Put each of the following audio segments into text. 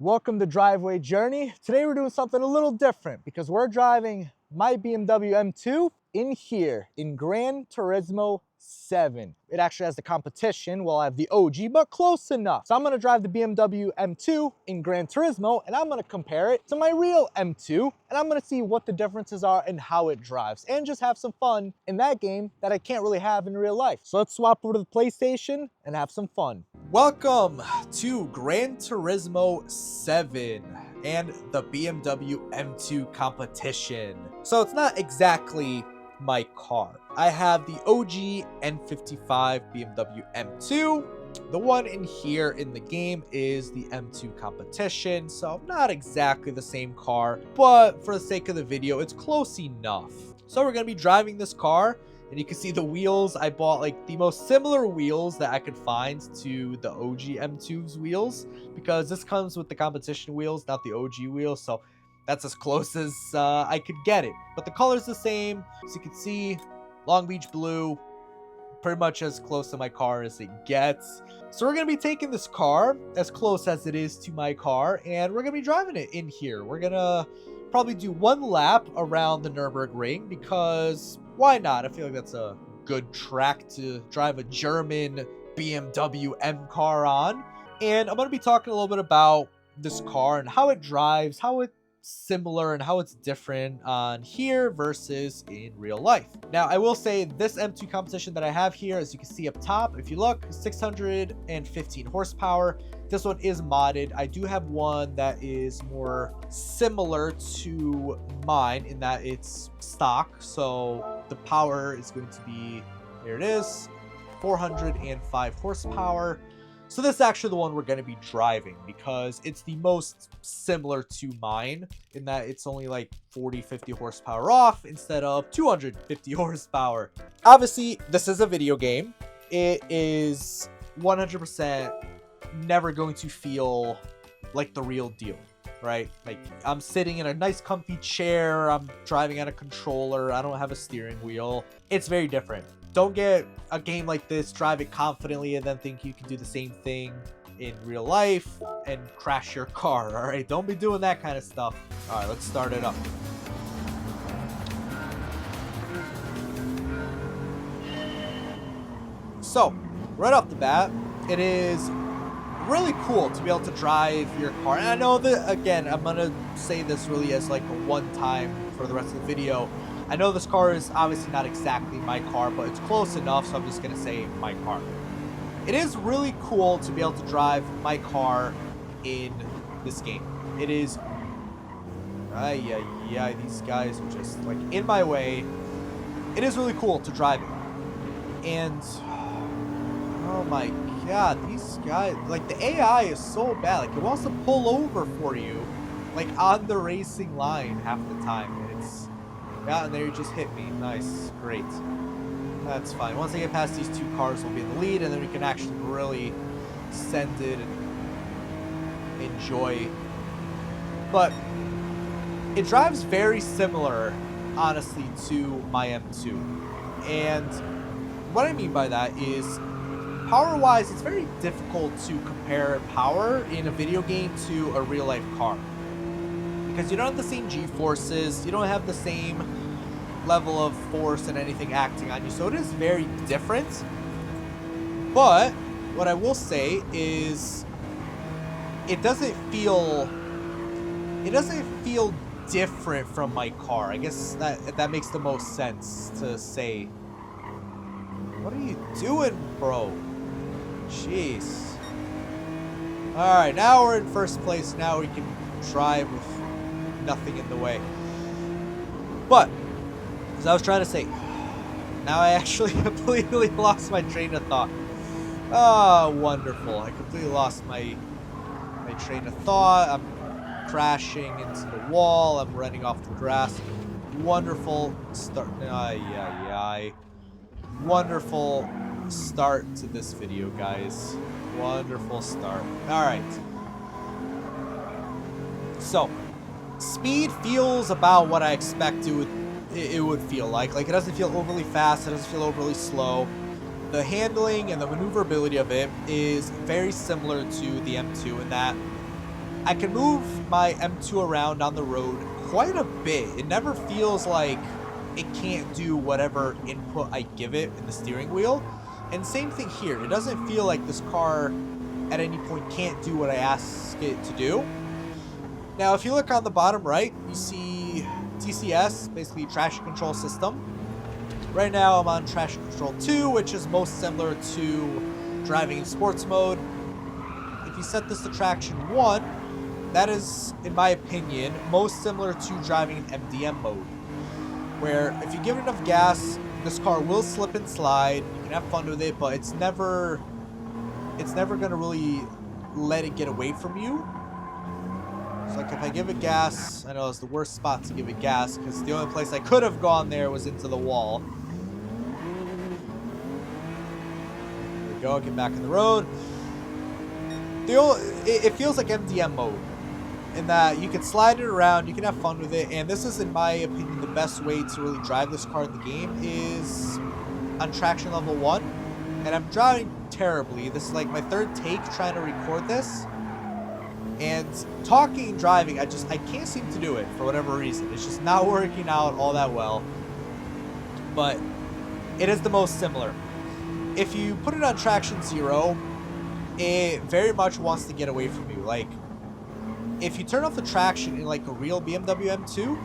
Welcome to Driveway Journey. Today we're doing something a little different because we're driving my BMW M2 in here in Gran Turismo 7. It actually has the competition, well I have the OG, but close enough. So I'm gonna drive the BMW M2 in Gran Turismo and I'm gonna compare it to my real M2 and I'm gonna see what the differences are and how it drives and just have some fun in that game that I can't really have in real life. So let's swap over to the PlayStation and have some fun. Welcome to Gran Turismo 7 and the BMW M2 competition. So it's not exactly my car. I have the OG N55 BMW M2. The one in here in the game is the M2 competition, so not exactly the same car, but for the sake of the video, it's close enough. So we're gonna be driving this car, and you can see the wheels. I bought like the most similar wheels that I could find to the OG M2's wheels, because this comes with the competition wheels, not the OG wheels, so that's as close as I could get it. But the color's the same, so you can see Long Beach blue, pretty much as close to my car as it gets. So we're gonna be taking this car as close as it is to my car, and we're gonna be driving it in here. We're gonna probably do one lap around the Nürburgring, because why not? I feel like that's a good track to drive a German BMW M car on. And I'm gonna be talking a little bit about this car and how it drives, how it's similar and how it's different on here versus in real life. Now, I will say this M2 competition that I have here, as you can see up top, if you look, 615 horsepower. This one is modded. I do have one that is more similar to mine in that it's stock. So the power is going to be, here it is, 405 horsepower. So this is actually the one we're going to be driving because it's the most similar to mine in that it's only like 40-50 horsepower off instead of 250 horsepower. Obviously, this is a video game. It is 100% never going to feel like the real deal, right? Like, I'm sitting in a nice comfy chair, I'm driving on a controller, I don't have a steering wheel. It's very different. Don't get a game like this, drive it confidently, and then think you can do the same thing in real life and crash your car, all right? Don't be doing that kind of stuff. All right, let's start it up. So, right off the bat, it is really cool to be able to drive your car. And I know that, again, I'm going to say this really as like a one time for the rest of the video. I know this car is obviously not exactly my car, but it's close enough, so I'm just going to say my car. It is really cool to be able to drive my car in this game. It is... these guys are just, like, in my way. It is really cool to drive it. And... oh my god, these guys... like, the AI is so bad. Like, it wants to pull over for you, like, on the racing line half the time. It's... yeah, and there you just hit me. Nice. Great. That's fine. Once I get past these two cars, we'll be in the lead, and then we can actually really send it and enjoy. But it drives very similar, honestly, to my M2. And what I mean by that is, power-wise, it's very difficult to compare power in a video game to a real-life car. Because you don't have the same G-forces, you don't have the same level of force and anything acting on you, so it is very different. But what I will say is it doesn't feel different from my car. I guess that makes the most sense to say. What are you doing, bro? Jeez. Alright, now we're in first place. Now we can drive with nothing in the way. But as I was trying to say, now I actually completely lost my train of thought. Oh, wonderful. I completely lost my train of thought. I'm crashing into the wall. I'm running off the grass. Wonderful start. Wonderful start to this video, guys. Wonderful start. All right. So, speed feels about what I expect it would feel like. Like, it doesn't feel overly fast, it doesn't feel overly slow. The handling and the maneuverability of it is very similar to the M2 in that I can move my M2 around on the road quite a bit. It never feels like it can't do whatever input I give it in the steering wheel. And same thing here. It doesn't feel like this car at any point can't do what I ask it to do. Now, if you look on the bottom right, you see TCS, basically traction control system. Right now, I'm on traction control 2, which is most similar to driving in sports mode. If you set this to traction 1, that is, in my opinion, most similar to driving in MDM mode, where if you give it enough gas, this car will slip and slide. You can have fun with it, but it's never gonna really let it get away from you. So like if I give it gas, I know it's the worst spot to give it gas because the only place I could have gone there was into the wall. There we go, get back in the road. It feels like MDM mode in that you can slide it around, you can have fun with it, and this is, in my opinion, the best way to really drive this car in the game is on traction level 1. And I'm driving terribly. This is like my third take trying to record this. And talking and driving, I can't seem to do it for whatever reason. It's just not working out all that well. But it is the most similar. If you put it on traction 0, it very much wants to get away from you. Like, if you turn off the traction in like a real BMW M2,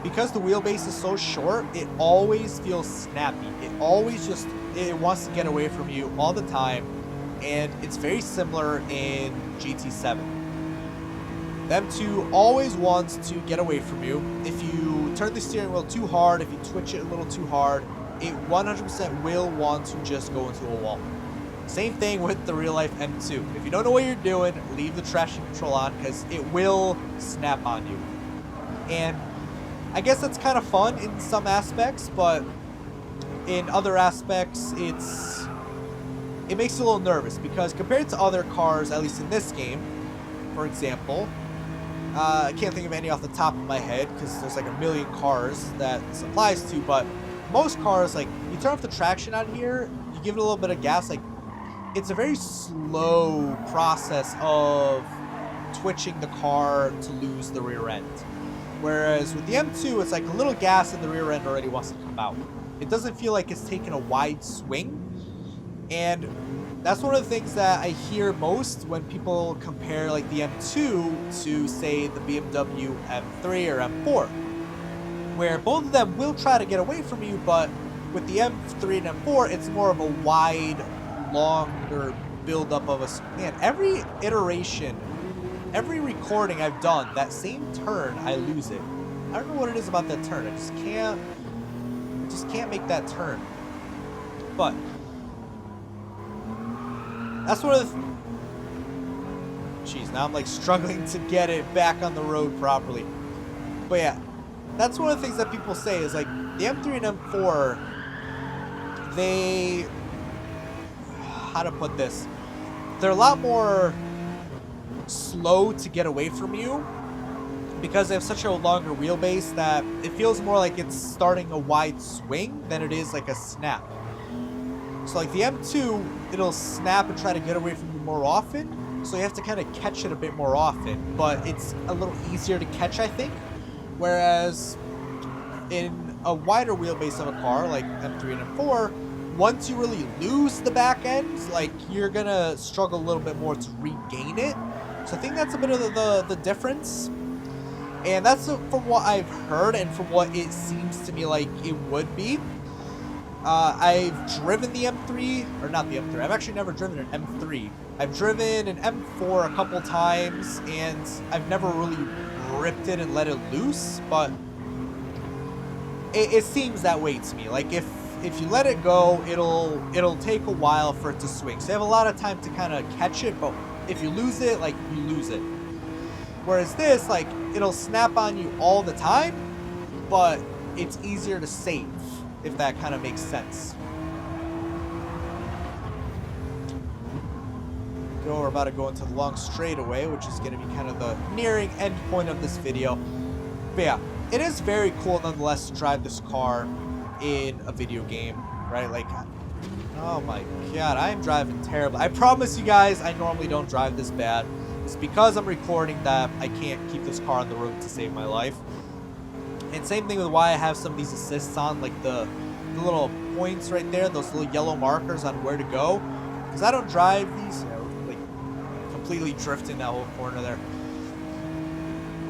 because the wheelbase is so short, it always feels snappy. It wants to get away from you all the time. And it's very similar in GT7. The M2 always wants to get away from you. If you turn the steering wheel too hard, if you twitch it a little too hard, it 100% will want to just go into a wall. Same thing with the real life M2. If you don't know what you're doing, leave the traction control on because it will snap on you. And I guess that's kind of fun in some aspects, but in other aspects, it makes you a little nervous because compared to other cars, at least in this game, for example, I can't think of any off the top of my head because there's like a million cars that this applies to, but most cars, like, you turn off the traction on here, you give it a little bit of gas, like, it's a very slow process of twitching the car to lose the rear end. Whereas with the M2, it's like a little gas and the rear end already wants to come out. It doesn't feel like it's taking a wide swing. And that's one of the things that I hear most when people compare like the M2 to, say, the BMW M3 or M4. Where both of them will try to get away from you, but with the M3 and M4, it's more of a wide, longer build-up of a... Man, every iteration, every recording I've done, that same turn, I lose it. I don't know what it is about that turn. I just can't make that turn. But that's one of the... Jeez, now I'm like struggling to get it back on the road properly. But yeah, that's one of the things that people say is like the M3 and M4, they... How to put this? They're a lot more slow to get away from you because they have such a longer wheelbase that it feels more like it's starting a wide swing than it is like a snap. So like the M2, it'll snap and try to get away from you more often, so you have to kind of catch it a bit more often, but it's a little easier to catch, I think. Whereas in a wider wheelbase of a car like M3 and M4, once you really lose the back end, like, you're gonna struggle a little bit more to regain it. So I think that's a bit of the difference. And that's from what I've heard and from what it seems to me like it would be. I've driven the M3, or not the M3, I've actually never driven an M3. I've driven an M4 a couple times, and I've never really ripped it and let it loose, but it seems that way to me. Like, if you let it go, it'll take a while for it to swing. So you have a lot of time to kind of catch it, but if you lose it, like, you lose it. Whereas this, like, it'll snap on you all the time, but it's easier to save, if that kind of makes sense. We're about to go into the long straightaway, which is going to be kind of the nearing end point of this video. But yeah, it is very cool nonetheless to drive this car in a video game, right? Like, oh my god, I am driving terribly. I promise you guys, I normally don't drive this bad. it's because I'm recording that I can't keep this car on the road to save my life. And same thing with why I have some of these assists on, like the little points right there, those little yellow markers on where to go. Because I don't drive these, you know, like completely drifting that whole corner there.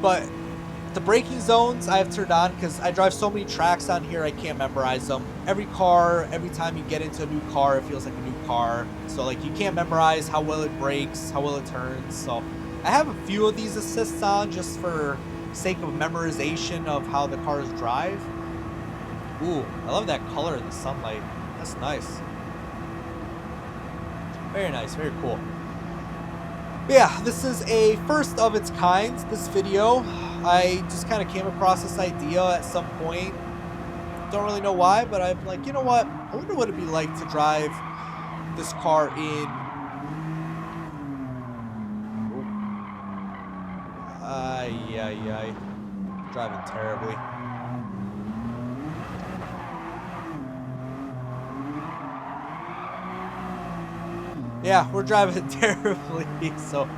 But the braking zones I have turned on because I drive so many tracks on here, I can't memorize them. Every car, every time you get into a new car, it feels like a new car. So like you can't memorize how well it brakes, how well it turns. So I have a few of these assists on just for sake of memorization of how the cars drive. Ooh, I love that color in the sunlight. That's nice. Very nice, very cool. But yeah, this is a first of its kind, this video. I just kind of came across this idea at some point. Don't really know why, but I'm like, you know what? I wonder what it'd be like to drive this car in... Ay. Driving terribly. Yeah, we're driving terribly, so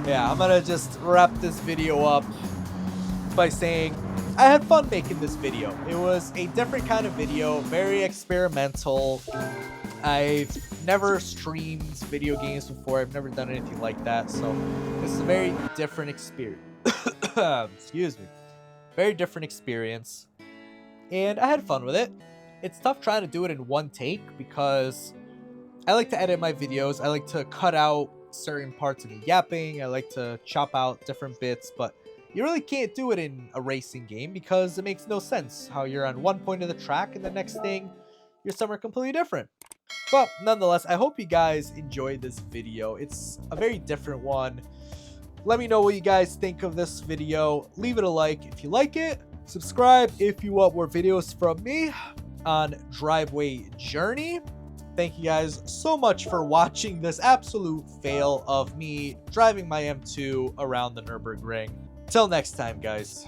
yeah, I'm gonna just wrap this video up by saying I had fun making this video. It was a different kind of video, very experimental. I've never streamed video games before. I've never done anything like that, so this is a very different experience. Excuse me. Very different experience, and I had fun with it. It's tough trying to do it in one take because I like to edit my videos. I like to cut out certain parts of me yapping. I like to chop out different bits, but you really can't do it in a racing game because it makes no sense how you're on one point of the track and the next thing you're somewhere completely different. But nonetheless, I hope you guys enjoyed this video. It's a very different one. Let me know what you guys think of this video. Leave it a like if you like it. Subscribe if you want more videos from me on Driveway Journey. Thank you guys so much for watching this absolute fail of me driving my M2 around the Nürburgring. Till next time, guys.